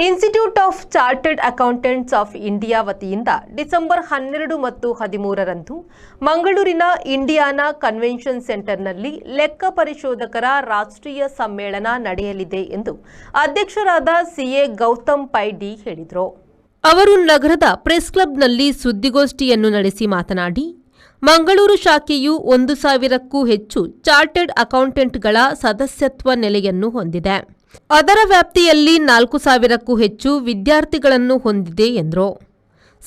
Institute of chartered accountants of India ವತಿಯಿಂದ December 12 ಮತ್ತು 13ರಂದು ಮಂಗಳೂರಿನ ಇಂಡಿಯಾನಾ ಕನ್ವೆನ್ಷನ್ ಸೆಂಟರ್ನಲ್ಲಿ ಲೆಕ್ಕ ಪರಿಶೋಧಕರ ರಾಷ್ಟ್ರೀಯ ಸಮ್ಮೇಳನ ನಡೆಯಲಿದೆ ಎಂದು ಅಧ್ಯಕ್ಷರಾದ ಸಿಎ ಗೌತಮ್ ಪೈ ಡಿ ಹೇಳಿದರು. ಅವರು ನಗರದ ಪ್ರೆಸ್ ಕ್ಲಬ್ನಲ್ಲಿ ಸುದ್ದಿಗೋಷ್ಠಿಯನ್ನು ನಡೆಸಿ ಮಾತನಾಡಿ, ಮಂಗಳೂರು ಶಾಖೆಯು 1,000ಕ್ಕೂ ಹೆಚ್ಚು ಚಾರ್ಟರ್ಡ್ ಅಕೌಂಟೆಂಟ್ಗಳ ಸದಸ್ಯತ್ವ ನೆಲೆಯನ್ನು ಹೊಂದಿದೆ. ಅದರ ವ್ಯಾಪ್ತಿಯಲ್ಲಿ 4,000ಕ್ಕೂ ಹೆಚ್ಚು ವಿದ್ಯಾರ್ಥಿಗಳನ್ನು ಹೊಂದಿದೆ ಎಂದರು.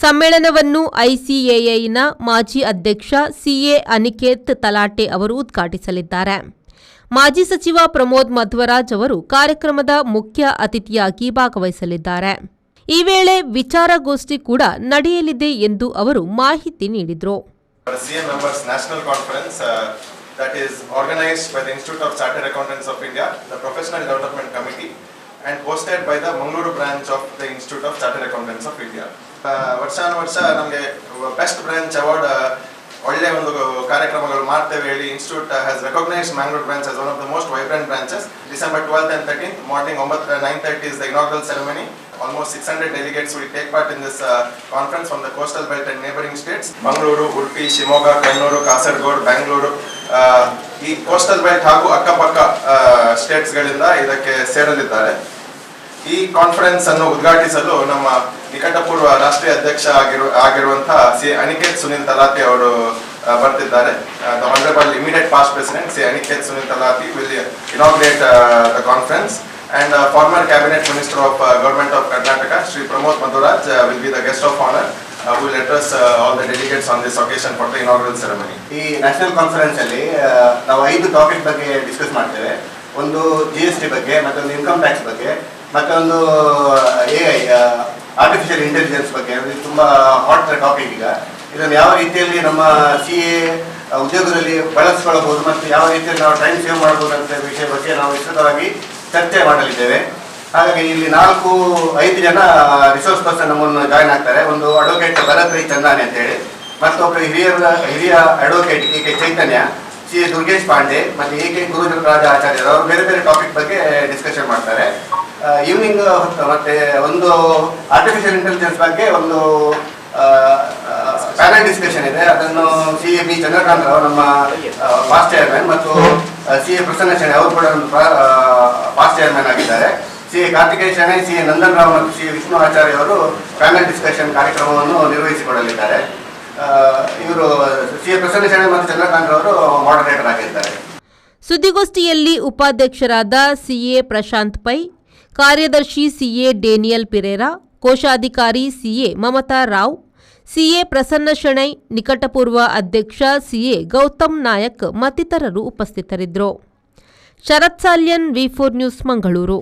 ಸಮ್ಮೇಳನವನ್ನು ಐಸಿಎಐನ ಮಾಜಿ ಅಧ್ಯಕ್ಷ ಸಿಎ ಅನಿಕೇತ್ ತಲಾಟೆ ಅವರು ಉದ್ಘಾಟಿಸಲಿದ್ದಾರೆ. ಮಾಜಿ ಸಚಿವ ಪ್ರಮೋದ್ ಮಧ್ವರಾಜ್ ಅವರು ಕಾರ್ಯಕ್ರಮದ ಮುಖ್ಯ ಅತಿಥಿಯಾಗಿ ಭಾಗವಹಿಸಲಿದ್ದಾರೆ. ಈ ವೇಳೆ ವಿಚಾರಗೋಷ್ಠಿ ಕೂಡ ನಡೆಯಲಿದೆ ಎಂದು ಅವರು ಮಾಹಿತಿ ನೀಡಿದರು. That is organized by the Institute of Chartered Accountants of India, the Professional Development Committee, and hosted by the Mangaluru branch of the Institute of Chartered Accountants of India. ವರ್ಷ ನಮಗೆ ಬೆಸ್ಟ್ ಬ್ರಾಂಚ್ ಅವಾರ್ಡ್ ಒಳ್ಳೆ ಒಂದು ಕಾರ್ಯಕ್ರಮಗಳು ಮಾಡ್ತೇವೆ ಹೇಳಿ institute has recognised Mangalore branch as one of the most vibrant branches. December 12th and 13th morning 9:30 is the inaugural ceremony. Almost 600 delegates will take part in this conference from the coastal belt and neighboring states. Mangaluru, Udupi, Shimoga, Kannur, Kasaragod, Bangalore ಈ coastal belt ಹಾಗೂ ಅಕ್ಕಪಕ್ಕ States ಗಳಿಂದ ಇದಕ್ಕೆ ಸೇರಲಿದ್ದಾರೆ. ಈ conference ಅನ್ನು ಉದ್ಘಾಟಿಸಲು ನಮ್ಮ ನಿಕಟಪೂರ್ವ ರಾಷ್ಟ್ರೀಯ ಅಧ್ಯಕ್ಷ ಆಗಿರುವಂತಹ ಸಿ ಅನಿಕೇತ್ ಸುನಿಲ್ ತಲಾತಿ ಅವರು ಬರ್ತಿದ್ದಾರೆ. The Honorable Immediate Past President C Aniket Sunil Talati will inaugurate the conference, and former Cabinet Minister of Government of Karnataka Shri Pramod Madhuraj will be the guest of honor who will address all the delegates on this occasion for the inaugural ceremony. ಈ national conference ಅಲ್ಲಿ ನಾವು 5 topic ಬಗ್ಗೆ discuss ಮಾಡ್ತೇವೆ. ಒಂದು GST ಬಗ್ಗೆ, ಮತ್ತೊಂದು income tax ಬಗ್ಗೆ, ಮತ್ತೊಂದು AI ಆರ್ಟಿಫಿಷಿಯಲ್ ಇಂಟೆಲಿಜೆನ್ಸ್ ಬಗ್ಗೆ. ಇದು ತುಂಬಾ ಹಾಟ್ ಟಾಪಿಕ್ ಈಗ. ಇದನ್ನು ಯಾವ ರೀತಿಯಲ್ಲಿ ನಮ್ಮ CA ಉದ್ಯೋಗದಲ್ಲಿ ಬಳಸಿಕೊಳ್ಳಬಹುದು ಮತ್ತು ಯಾವ ರೀತಿಯಲ್ಲಿ ನಾವು ಟೈಮ್ ಸೇವ್ ಮಾಡಬಹುದು ಅಂತ ವಿಷಯ ಬಗ್ಗೆ ನಾವು ವಿಸ್ತೃತವಾಗಿ ಚರ್ಚೆ ಮಾಡಲಿದ್ದೇವೆ. ಹಾಗಾಗಿ ಇಲ್ಲಿ 5 ಜನ ರಿಸೋರ್ಸ್ ಪರ್ಸನ್ ನಮ್ಮನ್ನು ಜಾಯ್ನ್ ಆಗ್ತಾರೆ. ಒಂದು ಅಡ್ವೊಕೇಟ್ ಭರತ್ ರೈ ಚಂದಾನೆ ಅಂತ ಹೇಳಿ, ಮತ್ತೊಬ್ಬರು ಹಿರಿಯ ಅಡ್ವೊಕೇಟ್ ಕೆ ಚೈತನ್ಯ, CA ದುರ್ಗೇಶ್ ಪಾಂಡೆ ಮತ್ತು AK ಗುರುರಾಜ ಆಚಾರ್ಯರು. ಅವರು ಬೇರೆ ಬೇರೆ ಟಾಪಿಕ್ ಬಗ್ಗೆ ಡಿಸ್ಕಷನ್ ಮಾಡ್ತಾರೆ. ಈವ್ನಿಂಗ್ ಮತ್ತೆ ಒಂದು ಆರ್ಟಿಫಿಷಿಯಲ್ ಇಂಟೆಲಿಜೆನ್ಸ್ ಬಗ್ಗೆ ಒಂದು ಪ್ಯಾನಲ್ ಡಿಸ್ಕಷನ್ ಇದೆ. ಅದನ್ನು CA ಬಿ ಚಂದ್ರಕಾಂತ್ ಅವರು ನಮ್ಮ ಪಾಸ್ಟ್ ಚೇರ್ಮನ್ ಮತ್ತು CA ಪ್ರಸನ್ನ ಶೆಣೆ ಅವರು ಕೂಡ ಒಂದು ಪಾಸ್ಟ್ ಚೇರ್ಮನ್ ಆಗಿದ್ದಾರೆ. CA ಕಾರ್ತಿಕೇಯ ಶೆಣೆ, CA ನಂದನ್ ರಾವ್ ಮತ್ತು CA ವಿಷ್ಣು ಆಚಾರ್ಯ ಅವರು ಪ್ಯಾನಲ್ ಡಿಸ್ಕಷನ್ ಕಾರ್ಯಕ್ರಮವನ್ನು ನಿರ್ವಹಿಸಿಕೊಡಲಿದ್ದಾರೆ. ಇವರು CA ಪ್ರಸನ್ನ ಶೆಣೆ ಮತ್ತು ಚಂದ್ರಕಾಂತ್ ಅವರು ಮಾಡರೇಟರ್ ಆಗಿದ್ದಾರೆ. ಸುದ್ದಿಗೋಷ್ಠಿಯಲ್ಲಿ ಉಪಾಧ್ಯಕ್ಷರಾದ CA ಪ್ರಶಾಂತ್ ಪೈ, ಕಾರ್ಯದರ್ಶಿ CA ಡೇನಿಯಲ್ ಪಿರೇರಾ, ಕೋಶಾಧಿಕಾರಿ CA ಮಮತಾ ರಾವ್, CA ಪ್ರಸನ್ನ ಶೆಣೈ, ನಿಕಟಪೂರ್ವ ಅಧ್ಯಕ್ಷ CA ಗೌತಮ್ ನಾಯಕ್ ಮತ್ತಿತರರು ಉಪಸ್ಥಿತರಿದ್ದರು. ಶರತ್ ಸಾಲ್ಯನ್, V4 ನ್ಯೂಸ್, ಮಂಗಳೂರು.